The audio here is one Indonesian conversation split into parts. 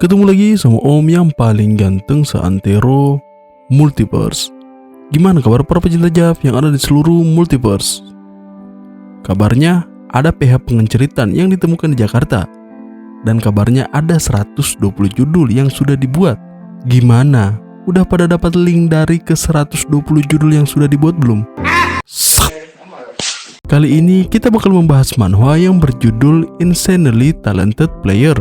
Ketemu lagi sama Om yang paling ganteng seantero multiverse. Gimana kabar para pecinta JAV yang ada di seluruh multiverse? Kabarnya ada PH pengenceritan yang ditemukan di Jakarta. Dan kabarnya ada 120 judul yang sudah dibuat. Gimana? Udah pada dapat link dari ke 120 judul yang sudah dibuat belum? Kali ini kita bakal membahas manhwa yang berjudul Insanely Talented Player.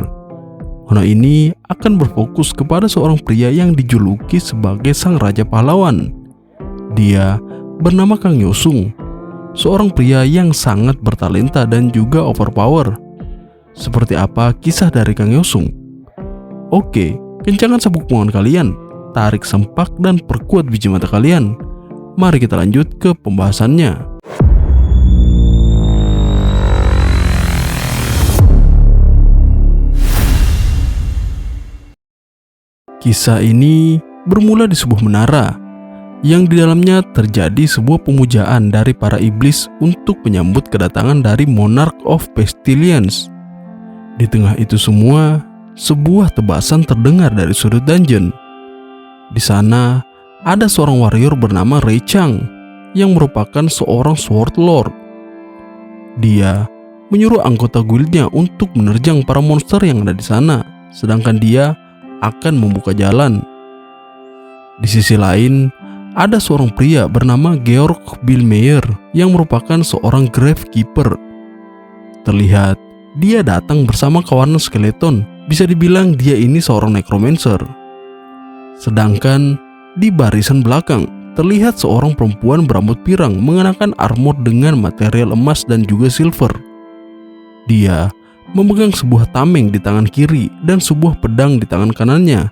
Manhwa ini akan berfokus kepada seorang pria yang dijuluki sebagai sang raja pahlawan. Dia bernama Kang Yosung, seorang pria yang sangat bertalenta dan juga overpower. Seperti apa kisah dari Kang Yosung? Oke, kencangkan sabuk penguat kalian, tarik sempak dan perkuat biji mata kalian. Mari kita lanjut ke pembahasannya. Kisah ini bermula di sebuah menara yang di dalamnya terjadi sebuah pemujaan dari para iblis untuk menyambut kedatangan dari Monarch of Pestilence. Di tengah itu semua, sebuah tebasan terdengar dari sudut dungeon. Di sana ada seorang warrior bernama Ray Chang yang merupakan seorang sword lord. Dia menyuruh anggota guildnya untuk menerjang para monster yang ada di sana, sedangkan dia akan membuka jalan. Di sisi lain, ada seorang pria bernama Georg Billmeyer yang merupakan seorang gravekeeper. Terlihat dia datang bersama kawanan skeleton. Bisa dibilang dia ini seorang necromancer. Sedangkan di barisan belakang terlihat seorang perempuan berambut pirang mengenakan armor dengan material emas dan juga silver. Dia memegang sebuah tameng di tangan kiri dan sebuah pedang di tangan kanannya.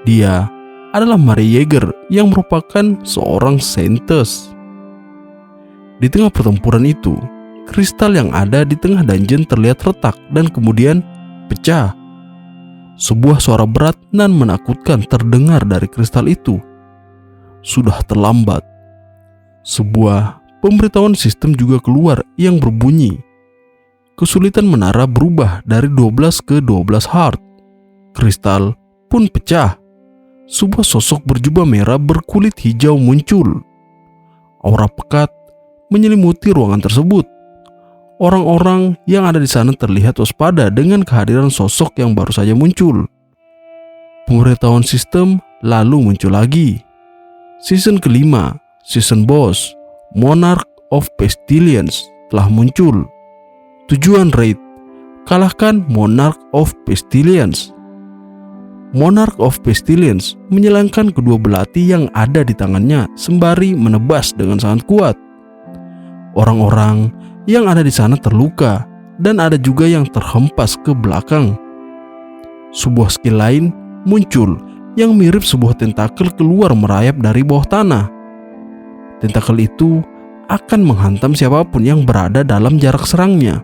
Dia adalah Maria Yeager yang merupakan seorang saintess. Di tengah pertempuran itu, kristal yang ada di tengah dungeon terlihat retak dan kemudian pecah. Sebuah suara berat dan menakutkan terdengar dari kristal itu. Sudah terlambat. Sebuah pemberitahuan sistem juga keluar yang berbunyi, kesulitan menara berubah dari 12 ke 12 heart. Kristal pun pecah. Sebuah sosok berjubah merah berkulit hijau muncul. Aura pekat menyelimuti ruangan tersebut. Orang-orang yang ada di sana terlihat waspada dengan kehadiran sosok yang baru saja muncul. Pemberitahuan sistem lalu muncul lagi. Season kelima, season boss, Monarch of Pestilence telah muncul. Tujuan raid, kalahkan Monarch of Pestilence. Monarch of Pestilence menyilangkan kedua belati yang ada di tangannya sembari menebas dengan sangat kuat. Orang-orang yang ada di sana terluka dan ada juga yang terhempas ke belakang. Sebuah skill lain muncul yang mirip sebuah tentakel keluar merayap dari bawah tanah. Tentakel itu akan menghantam siapapun yang berada dalam jarak serangnya.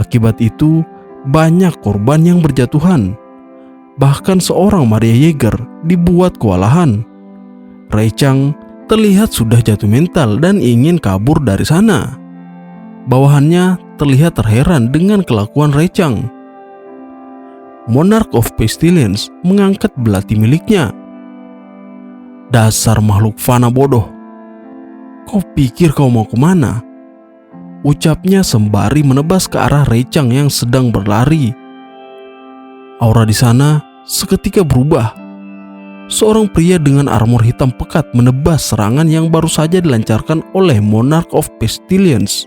Akibat itu, banyak korban yang berjatuhan. Bahkan seorang Maria Yeager dibuat kewalahan. Ray Chang terlihat sudah jatuh mental dan ingin kabur dari sana. Bawahannya terlihat terheran dengan kelakuan Ray Chang. Monarch of Pestilence mengangkat belati miliknya. Dasar makhluk fana bodoh. Kau pikir kau mau kemana? Ucapnya sembari menebas ke arah Ray Chang yang sedang berlari. Aura di sana seketika berubah. Seorang pria dengan armor hitam pekat menebas serangan yang baru saja dilancarkan oleh Monarch of Pestilence.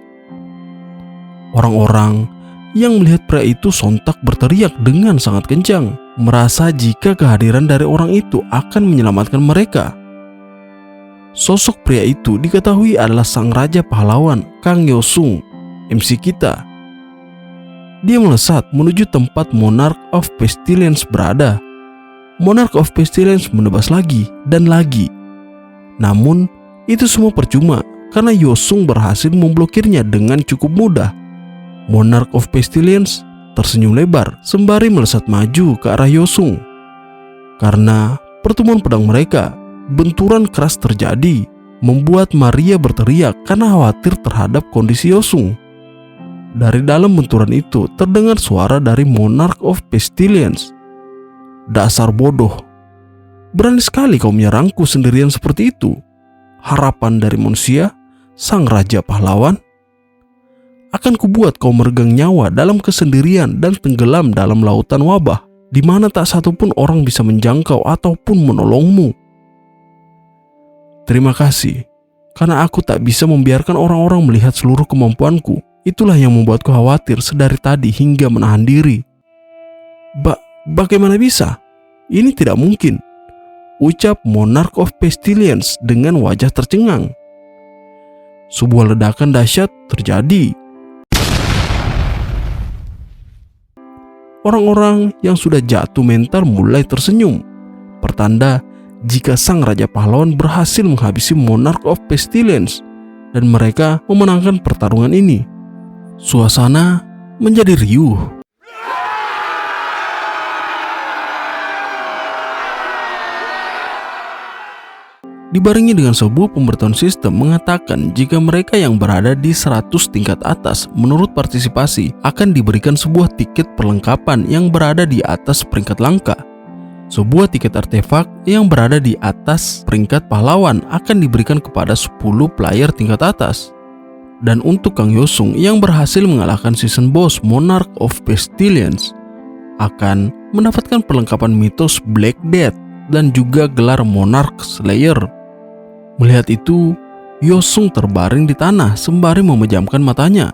Orang-orang yang melihat pria itu sontak berteriak dengan sangat kencang, merasa jika kehadiran dari orang itu akan menyelamatkan mereka. Sosok pria itu diketahui adalah sang raja pahlawan Kang Yosung, MC kita. Dia melesat menuju tempat Monarch of Pestilence berada. Monarch of Pestilence menebas lagi dan lagi. Namun itu semua percuma karena Yosung berhasil memblokirnya dengan cukup mudah. Monarch of Pestilence tersenyum lebar sembari melesat maju ke arah Yosung. Karena pertemuan pedang mereka, benturan keras terjadi, membuat Maria berteriak karena khawatir terhadap kondisi Yosung. Dari dalam benturan itu terdengar suara dari Monarch of Pestilence. "Dasar bodoh. Berani sekali kau menyerangku sendirian seperti itu. Harapan dari manusia, sang raja pahlawan. Akan kubuat kau meregang nyawa dalam kesendirian dan tenggelam dalam lautan wabah, di mana tak satupun orang bisa menjangkau ataupun menolongmu. Terima kasih, karena aku tak bisa membiarkan orang-orang melihat seluruh kemampuanku. Itulah yang membuatku khawatir sedari tadi hingga menahan diri." Bagaimana bisa? Ini tidak mungkin," ucap Monarch of Pestilence dengan wajah tercengang. Sebuah ledakan dahsyat terjadi. Orang-orang yang sudah jatuh mental mulai tersenyum, pertanda jika sang raja pahlawan berhasil menghabisi Monarch of Pestilence dan mereka memenangkan pertarungan ini. Suasana menjadi riuh. Dibarengi dengan sebuah pemberitahuan sistem mengatakan jika mereka yang berada di 100 tingkat atas menurut partisipasi akan diberikan sebuah tiket perlengkapan yang berada di atas peringkat langka. Sebuah tiket artefak yang berada di atas peringkat pahlawan akan diberikan kepada 10 player tingkat atas. Dan untuk Kang Yosung yang berhasil mengalahkan season boss Monarch of Pestilence akan mendapatkan perlengkapan mitos Black Death dan juga gelar Monarch Slayer. Melihat itu, Yosung terbaring di tanah sembari memejamkan matanya.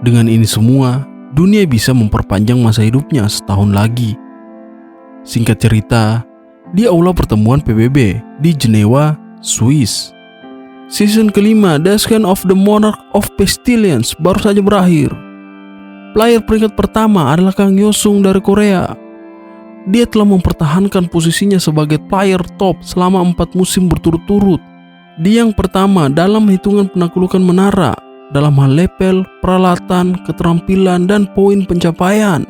Dengan ini semua, dunia bisa memperpanjang masa hidupnya setahun lagi. Singkat cerita, di aula pertemuan PBB di Jenewa, Swiss, season kelima Descent of the Monarch of Pestilence baru saja berakhir. Player peringkat pertama adalah Kang Yosung dari Korea. Dia telah mempertahankan posisinya sebagai player top selama 4 musim berturut-turut. Dia yang pertama dalam hitungan penaklukan menara dalam hal level, peralatan, keterampilan, dan poin pencapaian.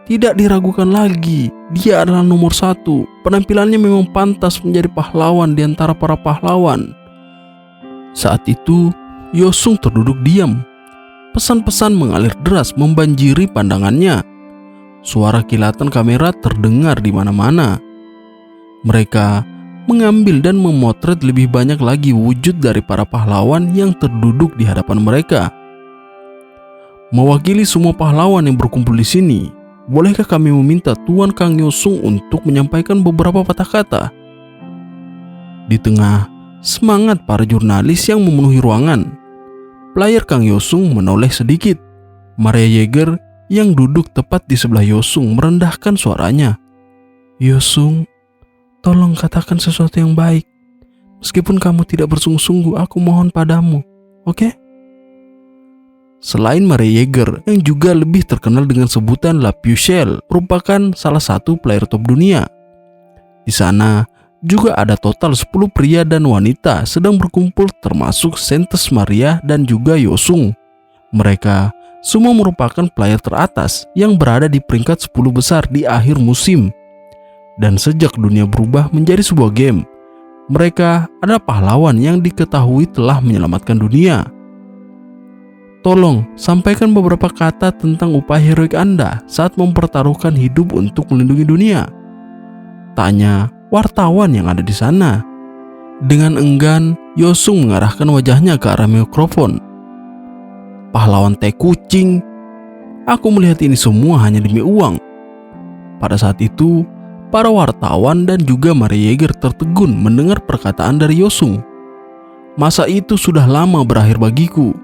Tidak diragukan lagi, dia adalah nomor 1. Penampilannya memang pantas menjadi pahlawan di antara para pahlawan. Saat itu, Yosung terduduk diam. Pesan-pesan mengalir deras membanjiri pandangannya. Suara kilatan kamera terdengar di mana-mana. Mereka mengambil dan memotret lebih banyak lagi wujud dari para pahlawan yang terduduk di hadapan mereka. Mewakili semua pahlawan yang berkumpul di sini, bolehkah kami meminta Tuan Kang Yosung untuk menyampaikan beberapa patah kata? Di tengah semangat para jurnalis yang memenuhi ruangan, player Kang Yosung menoleh sedikit. Maria Yeager yang duduk tepat di sebelah Yosung merendahkan suaranya. "Yosung, tolong katakan sesuatu yang baik. Meskipun kamu tidak bersungguh-sungguh, aku mohon padamu, oke?" Selain Maria Yeager yang juga lebih terkenal dengan sebutan La Pucelle, merupakan salah satu player top dunia. Di sana juga ada total 10 pria dan wanita sedang berkumpul termasuk Sentes Maria dan juga Yosung. Mereka semua merupakan player teratas yang berada di peringkat 10 besar di akhir musim. Dan sejak dunia berubah menjadi sebuah game, mereka adalah pahlawan yang diketahui telah menyelamatkan dunia. Tolong sampaikan beberapa kata tentang upaya heroik Anda saat mempertaruhkan hidup untuk melindungi dunia, tanya wartawan yang ada di sana. Dengan enggan, Yosung mengarahkan wajahnya ke arah mikrofon. "Pahlawan tai kucing, aku melihat ini semua hanya demi uang." Pada saat itu, para wartawan dan juga Maria Yeager tertegun mendengar perkataan dari Yosung. Masa itu sudah lama berakhir bagiku.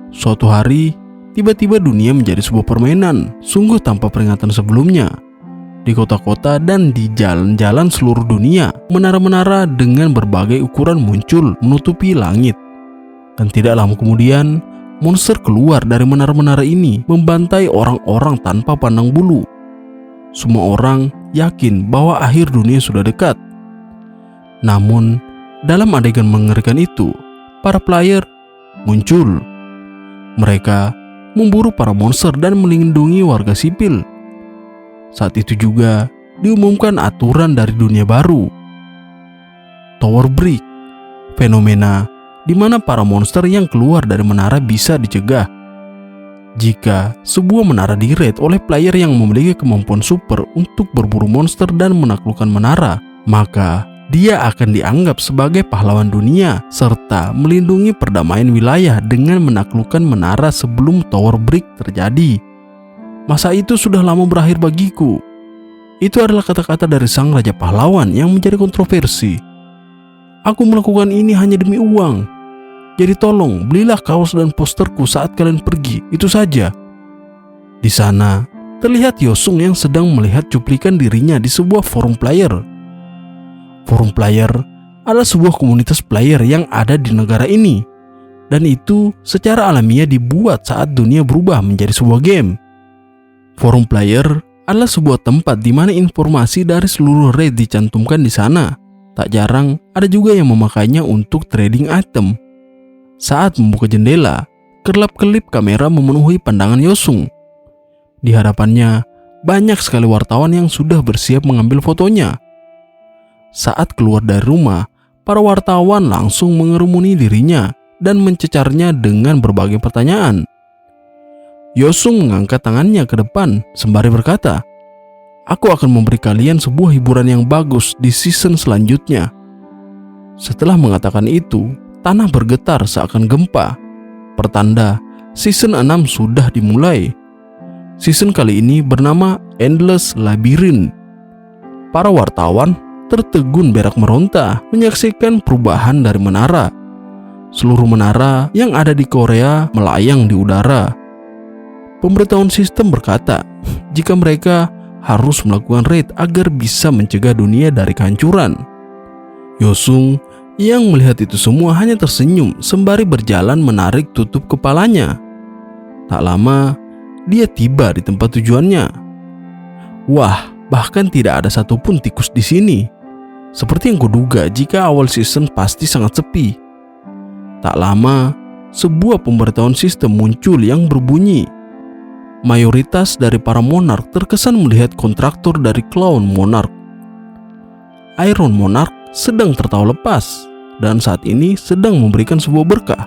Suatu hari, tiba-tiba dunia menjadi sebuah permainan, sungguh tanpa peringatan sebelumnya. Di kota-kota dan di jalan-jalan seluruh dunia, menara-menara dengan berbagai ukuran muncul menutupi langit. Dan tidak lama kemudian, monster keluar dari menara-menara ini membantai orang-orang tanpa pandang bulu. Semua orang yakin bahwa akhir dunia sudah dekat. Namun, dalam adegan mengerikan itu, para player muncul. Mereka memburu para monster dan melindungi warga sipil. Saat itu juga diumumkan aturan dari dunia baru, Tower Break, fenomena di mana para monster yang keluar dari menara bisa dicegah. Jika sebuah menara di-raid oleh player yang memiliki kemampuan super untuk berburu monster dan menaklukkan menara, maka dia akan dianggap sebagai pahlawan dunia serta melindungi perdamaian wilayah dengan menaklukkan menara sebelum Tower Break terjadi. Masa itu sudah lama berakhir bagiku. Itu adalah kata-kata dari sang raja pahlawan yang menjadi kontroversi. Aku melakukan ini hanya demi uang. Jadi tolong belilah kaos dan posterku saat kalian pergi, itu saja. Di sana terlihat Yosung yang sedang melihat cuplikan dirinya di sebuah forum player. Forum player adalah sebuah komunitas player yang ada di negara ini, dan itu secara alamiah dibuat saat dunia berubah menjadi sebuah game. Forum player adalah sebuah tempat di mana informasi dari seluruh raid dicantumkan di sana. Tak jarang ada juga yang memakainya untuk trading item. Saat membuka jendela, kelap-kelip kamera memenuhi pandangan Yosung. Di hadapannya, banyak sekali wartawan yang sudah bersiap mengambil fotonya. Saat keluar dari rumah, para wartawan langsung mengerumuni dirinya dan mencecarnya dengan berbagai pertanyaan. Yosung mengangkat tangannya ke depan sembari berkata, "Aku akan memberi kalian sebuah hiburan yang bagus di season selanjutnya." Setelah mengatakan itu, tanah bergetar seakan gempa. Pertanda, season 6 sudah dimulai. Season kali ini bernama Endless Labyrinth. Para wartawan tertegun berak meronta menyaksikan perubahan dari menara. Seluruh menara yang ada di Korea melayang di udara. Pemberitahuan sistem berkata, jika mereka harus melakukan raid agar bisa mencegah dunia dari kehancuran. Yosung yang melihat itu semua hanya tersenyum sembari berjalan menarik tutup kepalanya. Tak lama, dia tiba di tempat tujuannya. Wah, bahkan tidak ada satupun tikus di sini. Seperti yang kuduga jika awal season pasti sangat sepi. Tak lama, sebuah pemberitahuan sistem muncul yang berbunyi. Mayoritas dari para monark terkesan melihat kontraktor dari Clown Monarch. Iron Monarch sedang tertawa lepas dan saat ini sedang memberikan sebuah berkah.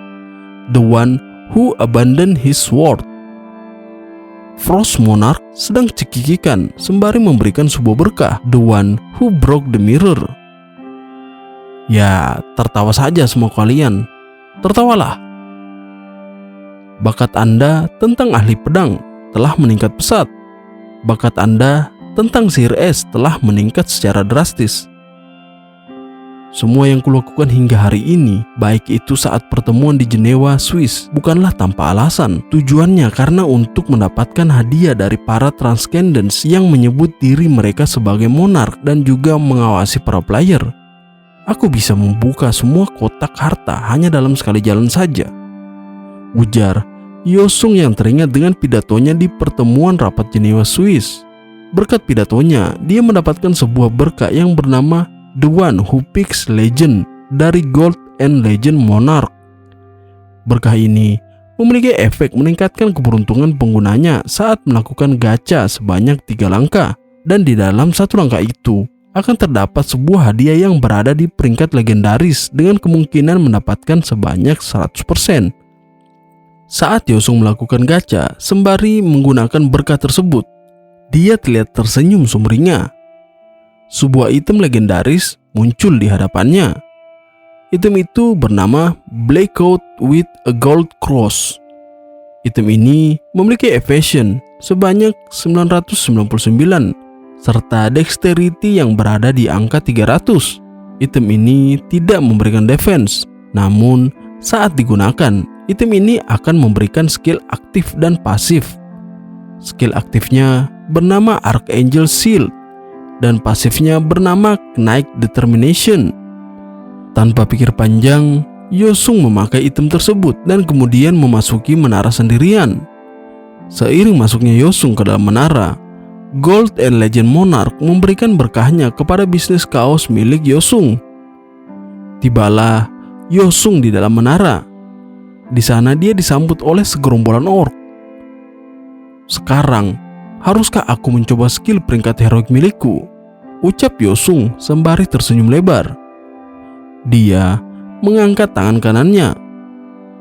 The one who abandoned his sword. Frost Monarch sedang cekikikan sembari memberikan sebuah berkah. The one who broke the mirror. Ya, tertawa saja semua kalian. Tertawalah. Bakat Anda tentang ahli pedang telah meningkat pesat. Bakat Anda tentang sihir es telah meningkat secara drastis. Semua yang kulakukan hingga hari ini, baik itu saat pertemuan di Jenewa, Swiss, bukanlah tanpa alasan. Tujuannya karena untuk mendapatkan hadiah dari para Transcendents yang menyebut diri mereka sebagai monark dan juga mengawasi para player. Aku bisa membuka semua kotak harta hanya dalam sekali jalan saja, ujar Yosung yang teringat dengan pidatonya di pertemuan rapat Jenewa, Swiss. Berkat pidatonya, dia mendapatkan sebuah berkah yang bernama The One Who Picks Legend dari Gold and Legend Monarch. Berkah ini memiliki efek meningkatkan keberuntungan penggunanya saat melakukan gacha sebanyak 3 langkah. Dan di dalam satu langkah itu akan terdapat sebuah hadiah yang berada di peringkat legendaris dengan kemungkinan mendapatkan sebanyak 100%. Saat Yosung melakukan gacha sembari menggunakan berkah tersebut, dia terlihat tersenyum sumringah. Sebuah item legendaris muncul di hadapannya. Item itu bernama Black Coat with a Gold Cross. Item ini memiliki evasion sebanyak 999 serta dexterity yang berada di angka 300. Item ini tidak memberikan defense, namun saat digunakan, item ini akan memberikan skill aktif dan pasif. Skill aktifnya bernama Archangel Shield dan pasifnya bernama Knight Determination. Tanpa pikir panjang, Yosung memakai item tersebut dan kemudian memasuki menara sendirian. Seiring masuknya Yosung ke dalam menara, Gold and Legend Monarch memberikan berkahnya kepada bisnis kaos milik Yosung. Tibalah Yosung di dalam menara. Di sana dia disambut oleh segerombolan orc. Sekarang, haruskah aku mencoba skill peringkat heroik milikku? Ucap Yosung sembari tersenyum lebar. Dia mengangkat tangan kanannya.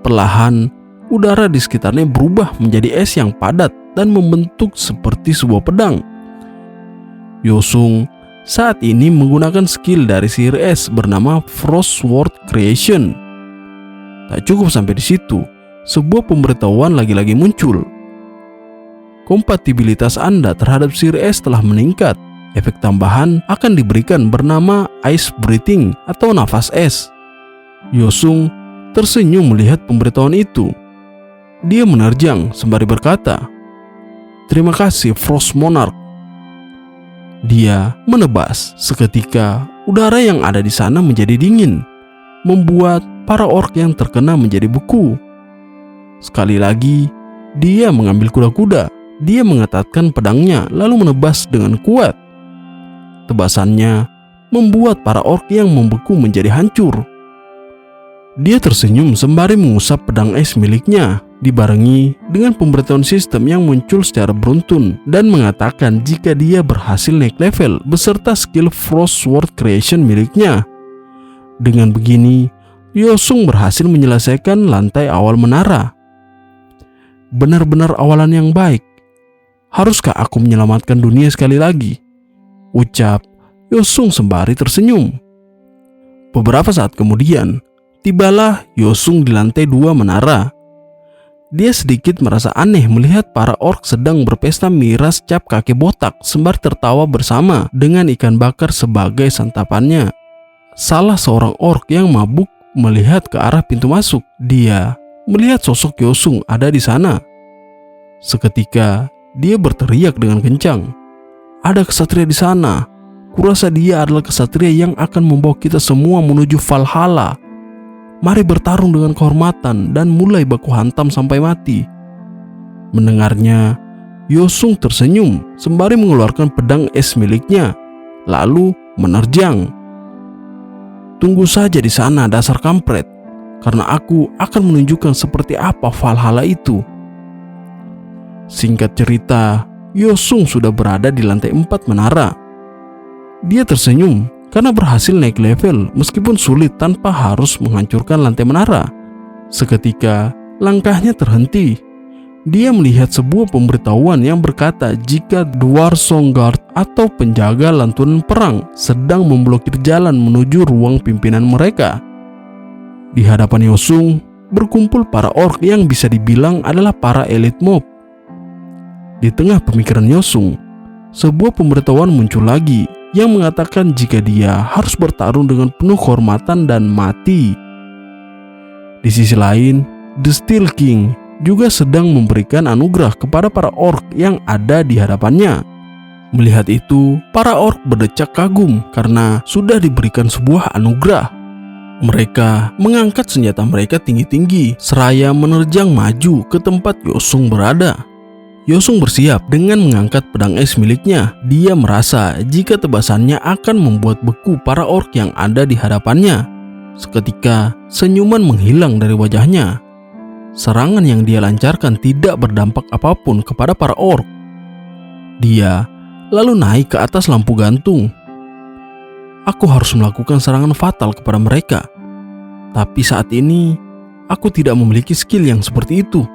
Perlahan, udara di sekitarnya berubah menjadi es yang padat dan membentuk seperti sebuah pedang. Yosung saat ini menggunakan skill dari sihir es bernama Frost Sword Creation. Tak cukup sampai di situ, sebuah pemberitahuan lagi-lagi muncul. Kompatibilitas Anda terhadap sihir es telah meningkat. Efek tambahan akan diberikan bernama Ice Breathing atau nafas es. Yosung tersenyum melihat pemberitahuan itu. Dia menerjang sembari berkata, "Terima kasih Frost Monarch." Dia menebas. Seketika udara yang ada di sana menjadi dingin, membuat para orc yang terkena menjadi beku. Sekali lagi, dia mengambil kuda-kuda. Dia mengetatkan pedangnya lalu menebas dengan kuat. Tebasannya membuat para orc yang membeku menjadi hancur. Dia tersenyum sembari mengusap pedang es miliknya, dibarengi dengan pemberitahuan sistem yang muncul secara beruntun dan mengatakan jika dia berhasil naik level beserta skill Frost Sword Creation miliknya. Dengan begini, Yosung berhasil menyelesaikan lantai awal menara. Benar-benar awalan yang baik. Haruskah aku menyelamatkan dunia sekali lagi? Ucap Yosung sembari tersenyum. Beberapa saat kemudian, tibalah Yosung di lantai 2 menara. Dia sedikit merasa aneh melihat para orc sedang berpesta miras cap kakek botak sembari tertawa bersama dengan ikan bakar sebagai santapannya. Salah seorang orc yang mabuk melihat ke arah pintu masuk. Dia melihat sosok Yosung ada di sana. Seketika, dia berteriak dengan kencang, "Ada kesatria di sana. Kurasa dia adalah kesatria yang akan membawa kita semua menuju Valhalla. Mari bertarung dengan kehormatan dan mulai baku hantam sampai mati." Mendengarnya, Yosung tersenyum sembari mengeluarkan pedang es miliknya, lalu menerjang. "Tunggu saja di sana dasar kampret, karena aku akan menunjukkan seperti apa Valhalla itu." Singkat cerita, Yosung sudah berada di lantai 4 menara. Dia tersenyum karena berhasil naik level meskipun sulit tanpa harus menghancurkan lantai menara. Seketika, langkahnya terhenti. Dia melihat sebuah pemberitahuan yang berkata jika Dwarsong Guard atau penjaga lantunan perang sedang memblokir jalan menuju ruang pimpinan mereka. Di hadapan Yosung berkumpul para orc yang bisa dibilang adalah para elit mob. Di tengah pemikiran Yosung, sebuah pemberitahuan muncul lagi yang mengatakan jika dia harus bertarung dengan penuh kehormatan dan mati. Di sisi lain, The Steel King juga sedang memberikan anugerah kepada para orc yang ada di hadapannya. Melihat itu, para orc berdecak kagum karena sudah diberikan sebuah anugerah. Mereka mengangkat senjata mereka tinggi-tinggi seraya menerjang maju ke tempat Yosung berada. Yosung bersiap dengan mengangkat pedang es miliknya. Dia merasa jika tebasannya akan membuat beku para orc yang ada di hadapannya. Seketika, senyuman menghilang dari wajahnya. Serangan yang dia lancarkan tidak berdampak apapun kepada para orc. Dia lalu naik ke atas lampu gantung. Aku harus melakukan serangan fatal kepada mereka. Tapi saat ini, aku tidak memiliki skill yang seperti itu.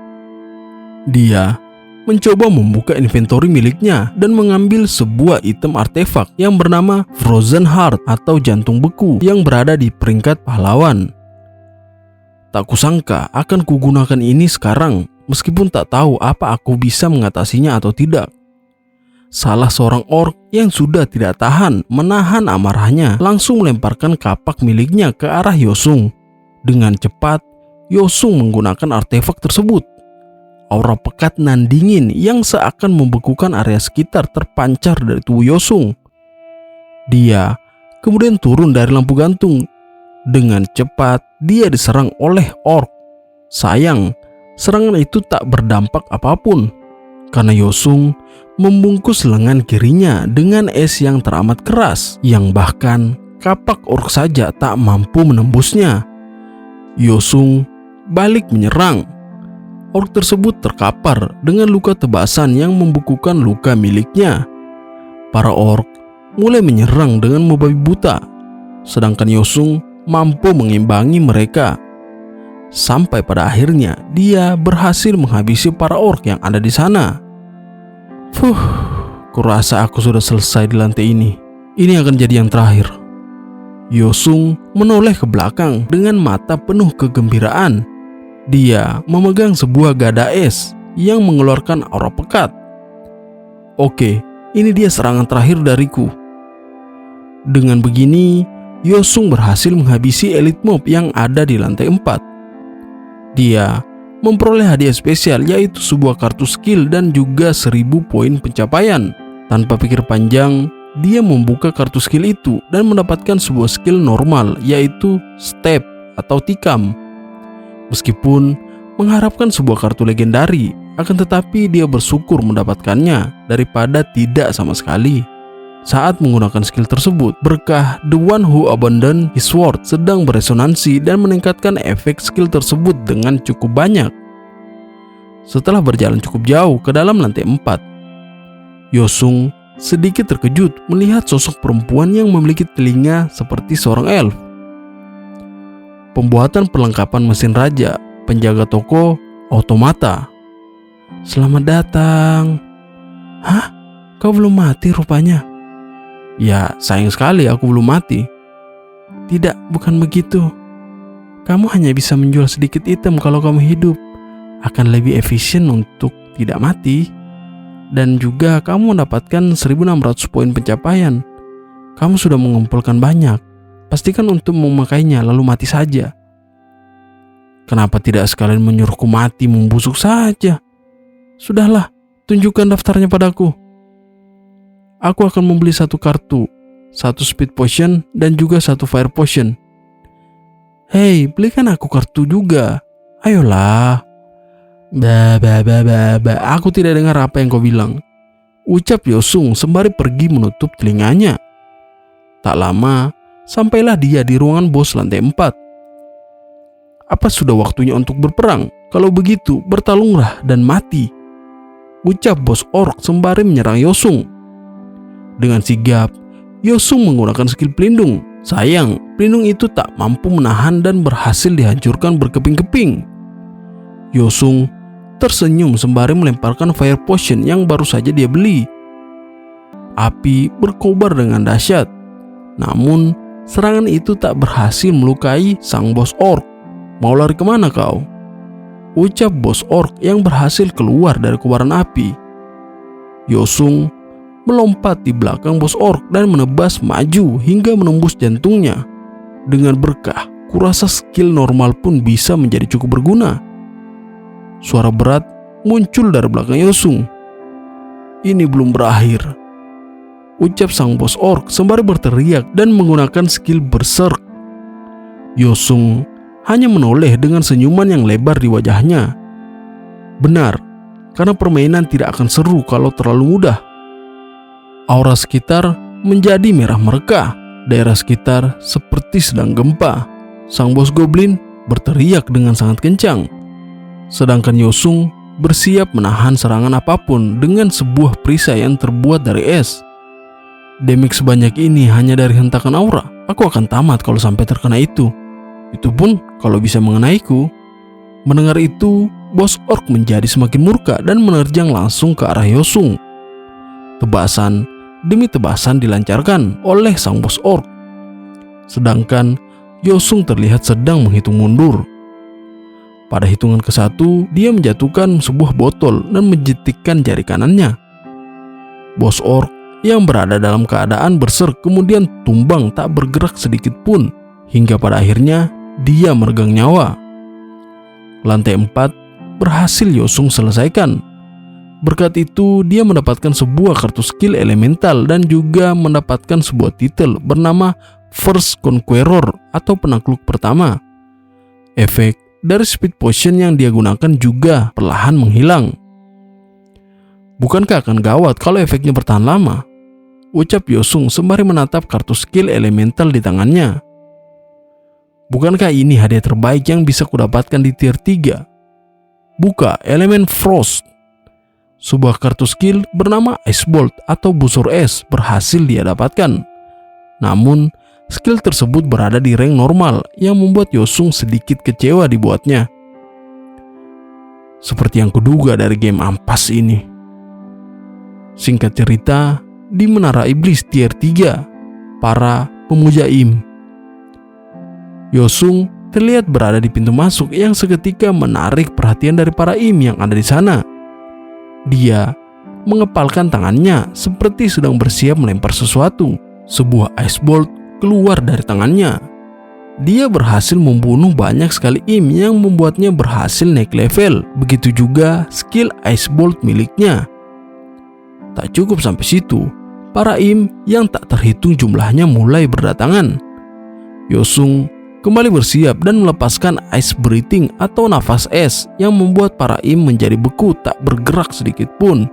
Dia mencoba membuka inventory miliknya dan mengambil sebuah item artefak yang bernama Frozen Heart atau jantung beku yang berada di peringkat pahlawan. Tak kusangka akan kugunakan ini sekarang, meskipun tak tahu apa aku bisa mengatasinya atau tidak. Salah seorang orc yang sudah tidak tahan menahan amarahnya langsung melemparkan kapak miliknya ke arah Yosung. Dengan cepat, Yosung menggunakan artefak tersebut. Aura pekat nan dingin yang seakan membekukan area sekitar terpancar dari tubuh Yosung. Dia kemudian turun dari lampu gantung. Dengan cepat, dia diserang oleh orc. Sayang, serangan itu tak berdampak apapun, karena Yosung membungkus lengan kirinya dengan es yang teramat keras, yang bahkan kapak orc saja tak mampu menembusnya. Yosung balik menyerang. Orc tersebut terkapar dengan luka tebasan yang membukukan luka miliknya. Para orc mulai menyerang dengan membabi buta, sedangkan Yosung mampu mengimbangi mereka. Sampai pada akhirnya dia berhasil menghabisi para orc yang ada di sana. Kurasa aku sudah selesai di lantai ini. Ini akan jadi yang terakhir. Yosung menoleh ke belakang dengan mata penuh kegembiraan. Dia memegang sebuah gada es yang mengeluarkan aura pekat. Oke, ini dia serangan terakhir dariku. Dengan begini, Yosung berhasil menghabisi elite mob yang ada di lantai 4. Dia memperoleh hadiah spesial, yaitu sebuah kartu skill dan juga 1000 poin pencapaian. Tanpa pikir panjang, dia membuka kartu skill itu dan mendapatkan sebuah skill normal, yaitu step atau tikam. Meskipun mengharapkan sebuah kartu legendari, akan tetapi dia bersyukur mendapatkannya daripada tidak sama sekali. Saat menggunakan skill tersebut, berkah The One Who Abandoned His Sword sedang beresonansi dan meningkatkan efek skill tersebut dengan cukup banyak. Setelah berjalan cukup jauh ke dalam lantai 4, Yosung sedikit terkejut melihat sosok perempuan yang memiliki telinga seperti seorang elf. Pembuatan perlengkapan mesin raja, penjaga toko, otomata. Selamat datang. Hah? Kau belum mati rupanya? Ya, sayang sekali aku belum mati. Tidak, bukan begitu. Kamu hanya bisa menjual sedikit item kalau kamu hidup. Akan lebih efisien untuk tidak mati. Dan juga kamu mendapatkan 1600 poin pencapaian. Kamu sudah mengumpulkan banyak. Pastikan untuk memakainya lalu mati saja. Kenapa tidak sekalian menyuruhku mati membusuk saja? Sudahlah, tunjukkan daftarnya padaku. Aku akan membeli 1 kartu, 1 speed potion dan juga 1 fire potion. Hei, belikan aku kartu juga. Ayolah. Aku tidak dengar apa yang kau bilang, ucap Yosung sembari pergi menutup telinganya. Tak lama, sampailah dia di ruangan bos lantai 4. Apa sudah waktunya untuk berperang? Kalau begitu, bertarunglah dan mati, ucap bos orc sembari menyerang Yosung. Dengan sigap, Yosung menggunakan skill pelindung. Sayang, pelindung itu tak mampu menahan dan berhasil dihancurkan berkeping-keping. Yosung tersenyum sembari melemparkan fire potion yang baru saja dia beli. Api berkobar dengan dahsyat. Namun, serangan itu tak berhasil melukai sang bos orc. Mau lari kemana kau? Ucap bos orc yang berhasil keluar dari kobaran api. Yosung melompat di belakang bos orc dan menebas maju hingga menembus jantungnya. Dengan berkah, kurasa skill normal pun bisa menjadi cukup berguna. Suara berat muncul dari belakang Yosung. Ini belum berakhir, ucap sang bos orc sembari berteriak dan menggunakan skill berserk. Yosung hanya menoleh dengan senyuman yang lebar di wajahnya. Benar, karena permainan tidak akan seru kalau terlalu mudah. Aura sekitar menjadi merah merekah. Daerah sekitar seperti sedang gempa. Sang bos goblin berteriak dengan sangat kencang. Sedangkan Yosung bersiap menahan serangan apapun dengan sebuah perisai yang terbuat dari es. Damage sebanyak ini hanya dari hentakan aura. Aku akan tamat kalau sampai terkena itu. Itu pun kalau bisa mengenaiku. Mendengar itu, bos orc menjadi semakin murka dan menerjang langsung ke arah Yosung. Tebasan demi tebasan dilancarkan oleh sang bos orc. Sedangkan Yosung terlihat sedang menghitung mundur. Pada hitungan ke-1, dia menjatuhkan sebuah botol dan menjetikkan jari kanannya. Bos orc yang berada dalam keadaan berserk kemudian tumbang tak bergerak sedikit pun, hingga pada akhirnya dia meregang nyawa. Lantai 4 berhasil Yosung selesaikan. Berkat itu, dia mendapatkan sebuah kartu skill elemental dan juga mendapatkan sebuah titel bernama First Conqueror atau penakluk pertama. Efek dari speed potion yang dia gunakan juga perlahan menghilang. Bukankah akan gawat kalau efeknya bertahan lama? Ucap Yosung sembari menatap kartu skill elemental di tangannya. Bukankah ini hadiah terbaik yang bisa kudapatkan di tier 3? Buka elemen Frost. Sebuah kartu skill bernama Ice Bolt atau busur es berhasil dia dapatkan. Namun, skill tersebut berada di rank normal yang membuat Yosung sedikit kecewa dibuatnya. Seperti yang kuduga dari game ampas ini. Singkat cerita, di Menara Iblis tier 3, para pemuja Im, Yosung terlihat berada di pintu masuk yang seketika menarik perhatian dari para Im yang ada di sana. Dia mengepalkan tangannya seperti sedang bersiap melempar sesuatu. Sebuah ice bolt keluar dari tangannya. Dia berhasil membunuh banyak sekali Im yang membuatnya berhasil naik level. Begitu juga skill ice bolt miliknya. Tak cukup sampai situ, para Im yang tak terhitung jumlahnya mulai berdatangan. Yosung kembali bersiap dan melepaskan ice breathing atau nafas es yang membuat para Im menjadi beku tak bergerak sedikit pun.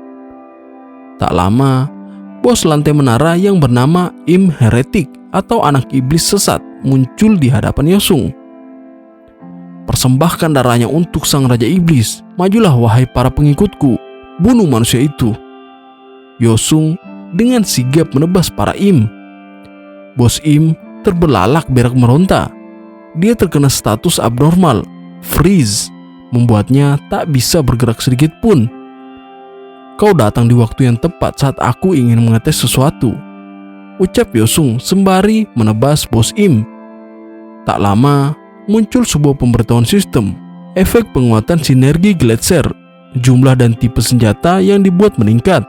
Tak lama, bos lantai menara yang bernama Im Heretic atau anak iblis sesat muncul di hadapan Yosung. Persembahkan darahnya untuk sang raja iblis. Majulah wahai para pengikutku, bunuh manusia itu. Yosung dengan sigap menebas para Im. Bos Im terbelalak berak meronta. Dia terkena status abnormal, freeze, membuatnya tak bisa bergerak sedikit pun. Kau datang di waktu yang tepat saat aku ingin mengetes sesuatu, ucap Yosung sembari menebas bos Im. Tak lama, muncul sebuah pemberitahuan sistem, efek penguatan sinergi Gletser, jumlah dan tipe senjata yang dibuat meningkat.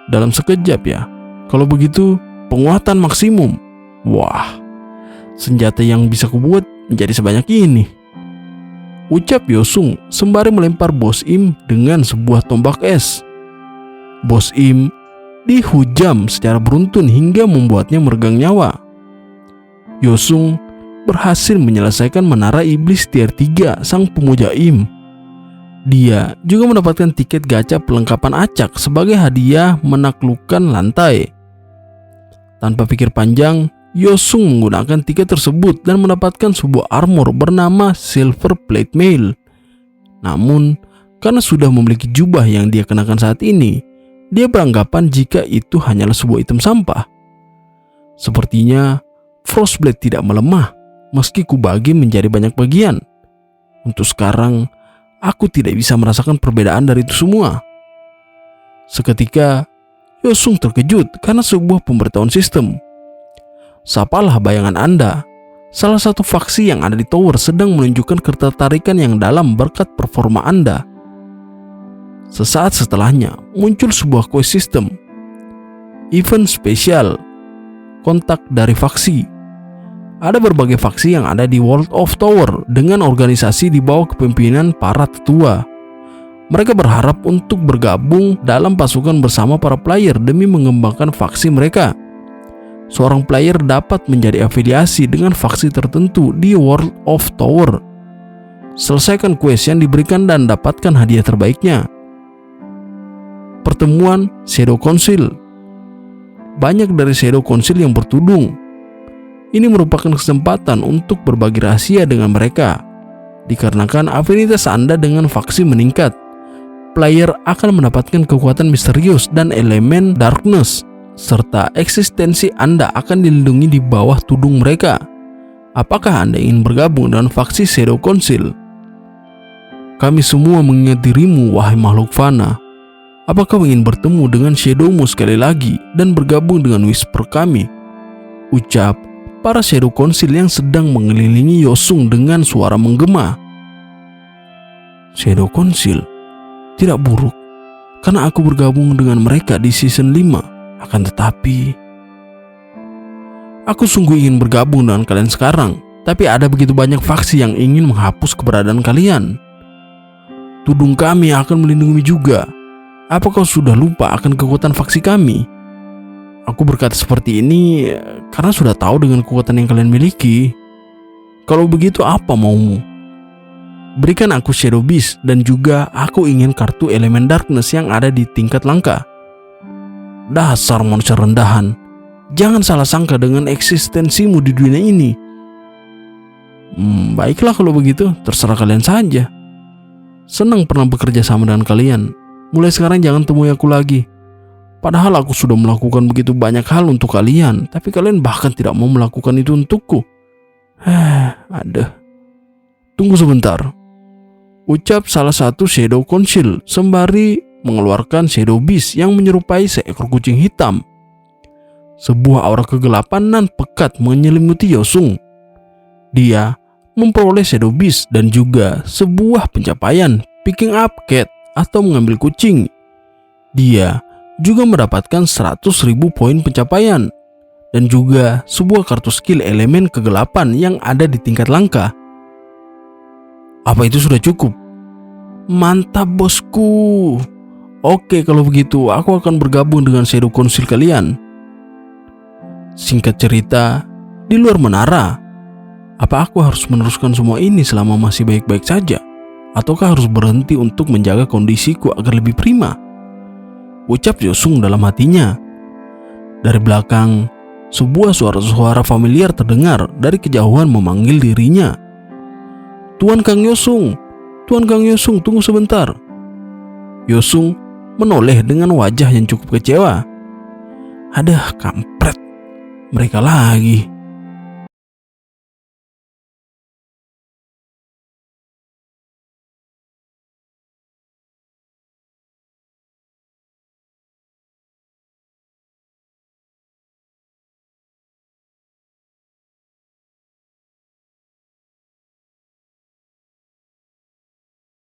Dalam sekejap ya. Kalau begitu, penguatan maksimum. Wah, senjata yang bisa kubuat menjadi sebanyak ini, ucap Yosung sembari melempar bos Im dengan sebuah tombak es. Bos Im dihujam secara beruntun hingga membuatnya meregang nyawa. Yosung berhasil menyelesaikan Menara Iblis tier 3 sang pemuja Im. Dia juga mendapatkan tiket gacha pelengkapan acak sebagai hadiah menaklukkan lantai. Tanpa pikir panjang, Yosung menggunakan tiket tersebut dan mendapatkan sebuah armor bernama Silver Plate Mail. Namun, karena sudah memiliki jubah yang dia kenakan saat ini, dia beranggapan jika itu hanyalah sebuah item sampah. Sepertinya, Frostblade tidak melemah meski kubagi menjadi banyak bagian. Untuk sekarang, aku tidak bisa merasakan perbedaan dari itu semua. Seketika, Yosung terkejut karena sebuah pemberitahuan sistem. Sapalah bayangan Anda. Salah satu faksi yang ada di tower sedang menunjukkan ketertarikan yang dalam berkat performa Anda. Sesaat setelahnya, muncul sebuah quest system. Event spesial. Kontak dari faksi. Ada berbagai faksi yang ada di World of Tower dengan organisasi di bawah kepemimpinan para tetua. Mereka berharap untuk bergabung dalam pasukan bersama para player demi mengembangkan faksi mereka. Seorang player dapat menjadi afiliasi dengan faksi tertentu di World of Tower. Selesaikan quest yang diberikan dan dapatkan hadiah terbaiknya. Pertemuan Shadow Council. Banyak dari Shadow Council yang bertudung. Ini merupakan kesempatan untuk berbagi rahasia dengan mereka. Dikarenakan afinitas Anda dengan faksi meningkat, player akan mendapatkan kekuatan misterius dan elemen darkness, serta eksistensi Anda akan dilindungi di bawah tudung mereka. Apakah Anda ingin bergabung dengan faksi Shadow Council? Kami semua mengingat dirimu, wahai makhluk fana. Apakah ingin bertemu dengan Shadowmu sekali lagi dan bergabung dengan Whisper kami? Ucap para Shadow Council yang sedang mengelilingi Yosung dengan suara menggema. Shadow Council tidak buruk, karena aku bergabung dengan mereka di season 5. Akan tetapi, aku sungguh ingin bergabung dengan kalian sekarang. Tapi ada begitu banyak faksi yang ingin menghapus keberadaan kalian. Tudung kami akan melindungi juga. Apa kau sudah lupa akan kekuatan faksi kami? Aku berkata seperti ini karena sudah tahu dengan kekuatan yang kalian miliki. Kalau begitu apa maumu? Berikan aku Shadow Beast dan juga aku ingin kartu elemen darkness yang ada di tingkat langka. Dasar manusia rendahan. Jangan salah sangka dengan eksistensimu di dunia ini. Baiklah kalau begitu, terserah kalian saja. Senang pernah bekerja sama dengan kalian. Mulai sekarang jangan temui aku lagi. Padahal aku sudah melakukan begitu banyak hal untuk kalian, tapi kalian bahkan tidak mau melakukan itu untukku. Aduh. Tunggu sebentar, ucap salah satu Shadow Council sembari mengeluarkan Shadow Beast yang menyerupai seekor kucing hitam. Sebuah aura kegelapan nan pekat menyelimuti Yosung. Dia memperoleh Shadow Beast dan juga sebuah pencapaian picking up cat atau mengambil kucing. Dia juga mendapatkan 100.000 poin pencapaian dan juga sebuah kartu skill elemen kegelapan yang ada di tingkat langka. Apa itu sudah cukup? Mantap bosku. Oke, kalau begitu aku akan bergabung dengan Shadow Council kalian. Singkat cerita, di luar menara, apa aku harus meneruskan semua ini selama masih baik-baik saja? Ataukah harus berhenti untuk menjaga kondisiku agar lebih prima? Ucap Yosung dalam hatinya. Dari belakang, sebuah suara-suara familiar terdengar dari kejauhan memanggil dirinya. Tuan Kang Yosung, Tuan Kang Yosung, tunggu sebentar. Yosung menoleh dengan wajah yang cukup kecewa. Aduh, kampret, mereka lagi.